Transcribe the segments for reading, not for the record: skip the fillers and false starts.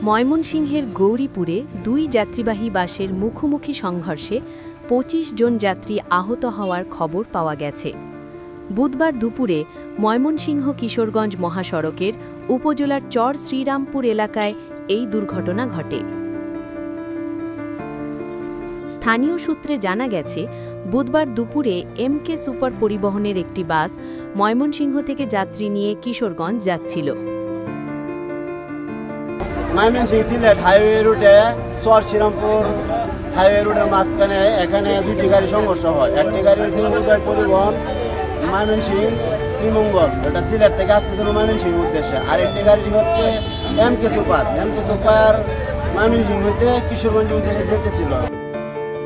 ময়মনসিংহের গৌরীপুরে দুই যাত্রীবাহী বাসের মুখোমুখি সংঘর্ষে ২৫ জন যাত্রী আহত হওয়ার খবর পাওয়া গেছে। বুধবার দুপুরে ময়মনসিংহ কিশোরগঞ্জ মহাসড়কের উপজেলার চর শ্রীরামপুর এলাকায় এই দুর্ঘটনা ঘটে। স্থানীয় সূত্রে জানা গেছে, বুধবার দুপুরে এমকে সুপার পরিবহনের একটি বাস ময়মনসিংহ থেকে যাত্রী নিয়ে কিশোরগঞ্জ যাচ্ছিল। ময়মনসিংহ সিলেট হাইওয়ে রুটে চর শ্রীরামপুর হাইওয়ে রুটের মাঝখানে এখানে দুটি গাড়ি সংঘর্ষ হয়। একটি গাড়ি শ্রীমঙ্গল পরিবহন ময়মনসিংহ শ্রীমঙ্গল, এটা সিলেট থেকে আসতেছিল ময়মনসিংহ উদ্দেশ্যে। আর একটি গাড়ি হচ্ছে এমকে সুপার ময়মনসিংহ হতে কিশোরগঞ্জ উদ্দেশ্যে যেতেছিল।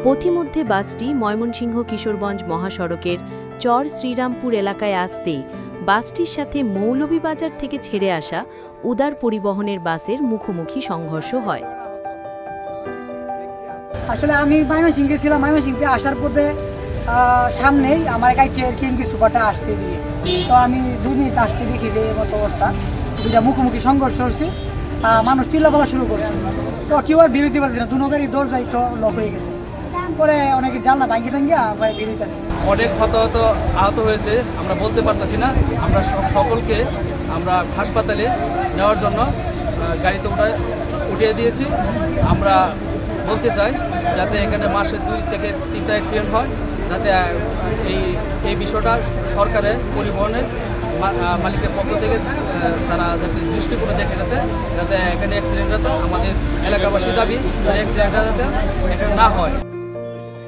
পথিমধ্যে বাসটি ময়মনসিংহ কিশোরগঞ্জ মহাসড়কের চর শ্রীরামপুর এলাকায় আসতেই বাসটির সাথে মৌলভীবাজার থেকে ছেড়ে আসা উদার পরিবহনের বাসের মুখোমুখি সংঘর্ষ হয়। আসলে আমি ময়মনসিংহে ছিলাম, ময়মনসিংহে আসার পথে সামনেই আমার গাড়িতে এমকে সুপারটা আসতে দিয়ে, তো আমি 2 মিনিট আসতে দেখি যে মতো অবস্থা, দুইটা মুখোমুখি সংঘর্ষ হচ্ছে, মানুষ চিল্লাপালা শুরু করছে। তো কেউ আর বেরোতে পারছে না, দুনো গাড়ি দরজায় তো লক হয়ে গেছে। পরে অনেকে জানলা ভাঙি টাঙ্গিয়া বেরোতেছে। অনেক হতাহত আহত হয়েছে, আমরা বলতে পারতেছি না। আমরা সকলকে আমরা হাসপাতালে নেওয়ার জন্য গাড়িতে উঠিয়ে দিয়েছি। আমরা বলতে চাই যাতে এখানে মাসে 2 থেকে 3টা অ্যাক্সিডেন্ট হয়, যাতে এই বিষয়টা সরকারের পরিবহনের মালিকের পক্ষ থেকে তারা যাতে দৃষ্টি করে দেখে, যাতে এখানে অ্যাক্সিডেন্ট যাতে আমাদের এলাকাবাসীর দাবি অ্যাক্সিডেন্টটা যাতে এখানে না হয়।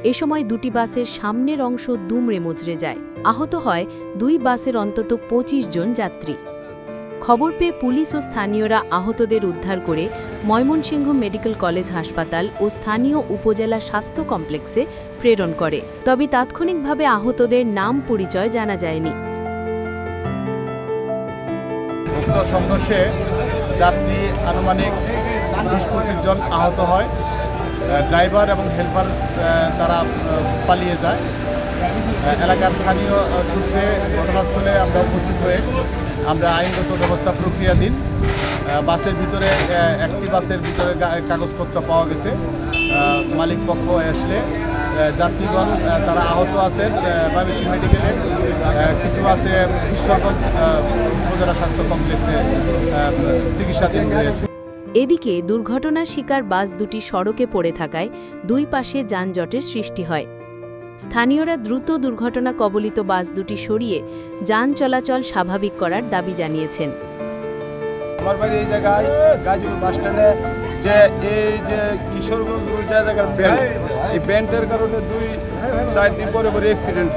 এ সময় দুটি বাসের সামনের অংশ দুমড়ে মুচড়ে যায়। আহত হয় 2 বাসের অন্তত 25 জন যাত্রী। খবর পেয়ে পুলিশ ও স্থানীয়রা আহতদের উদ্ধার করে ময়মনসিংহ মেডিকেল কলেজ হাসপাতাল ও স্থানীয় উপজেলা স্বাস্থ্য কমপ্লেক্সে প্রেরণ করে। তবে তাৎক্ষণিকভাবে আহতদের নাম পরিচয় জানা যায়নি। উক্ত সংঘর্ষে যাত্রী আনুমানিক 20-25 জন আহত হয়। ড্রাইভার এবং হেল্পার তারা পালিয়ে যায়। এলাকার স্থানীয় সূত্রে ঘটনাস্থলে আমরা উপস্থিত হয়ে আমরা আইনগত ব্যবস্থা প্রক্রিয়াধীন। বাসের ভিতরে একটি বাসের ভিতরে কাগজপত্র পাওয়া গেছে। মালিক পক্ষ আসলে যাত্রীগণ তারা আহত আছেন ময়মনসিংহ মেডিকেলে, কিছু আছে কিশোরগঞ্জ উপজেলা স্বাস্থ্য কমপ্লেক্সে চিকিৎসাধীন রয়েছে। এদিকে দুর্ঘটনার শিকার বাস দুটি সড়কে পড়ে থাকায় 2 পাশে যানজটের সৃষ্টি হয়। স্থানীয়রা দ্রুত দুর্ঘটনা কবলিত বাস দুটি সরিয়ে যান চলাচল স্বাভাবিক করার দাবি জানিয়েছেন। আমার বাড়ি এই জায়গায় গাজীপুর বাস স্ট্যান্ডে যে কিশোরগঞ্জ জায়গার ব্যান্ড, এই ব্যান্ডের কারণে 2-4 দিন পরে অ্যাক্সিডেন্ট।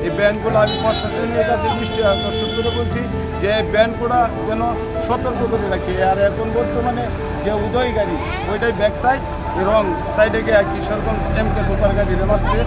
এই ব্যান্ডগুলো আমি প্রশাসনের কাছে দৃষ্টি আকর্ষণ করে বলছি যে ব্যান্ডগুলো যেন সতর্ক করে রাখি। আর এখন বর্তমানে যে উদয় গাড়ি ওইটাই ব্যাগটাই রং সাইডে গিয়ে কিশোরগঞ্জ এমকে সুপার গাড়ি মারছে।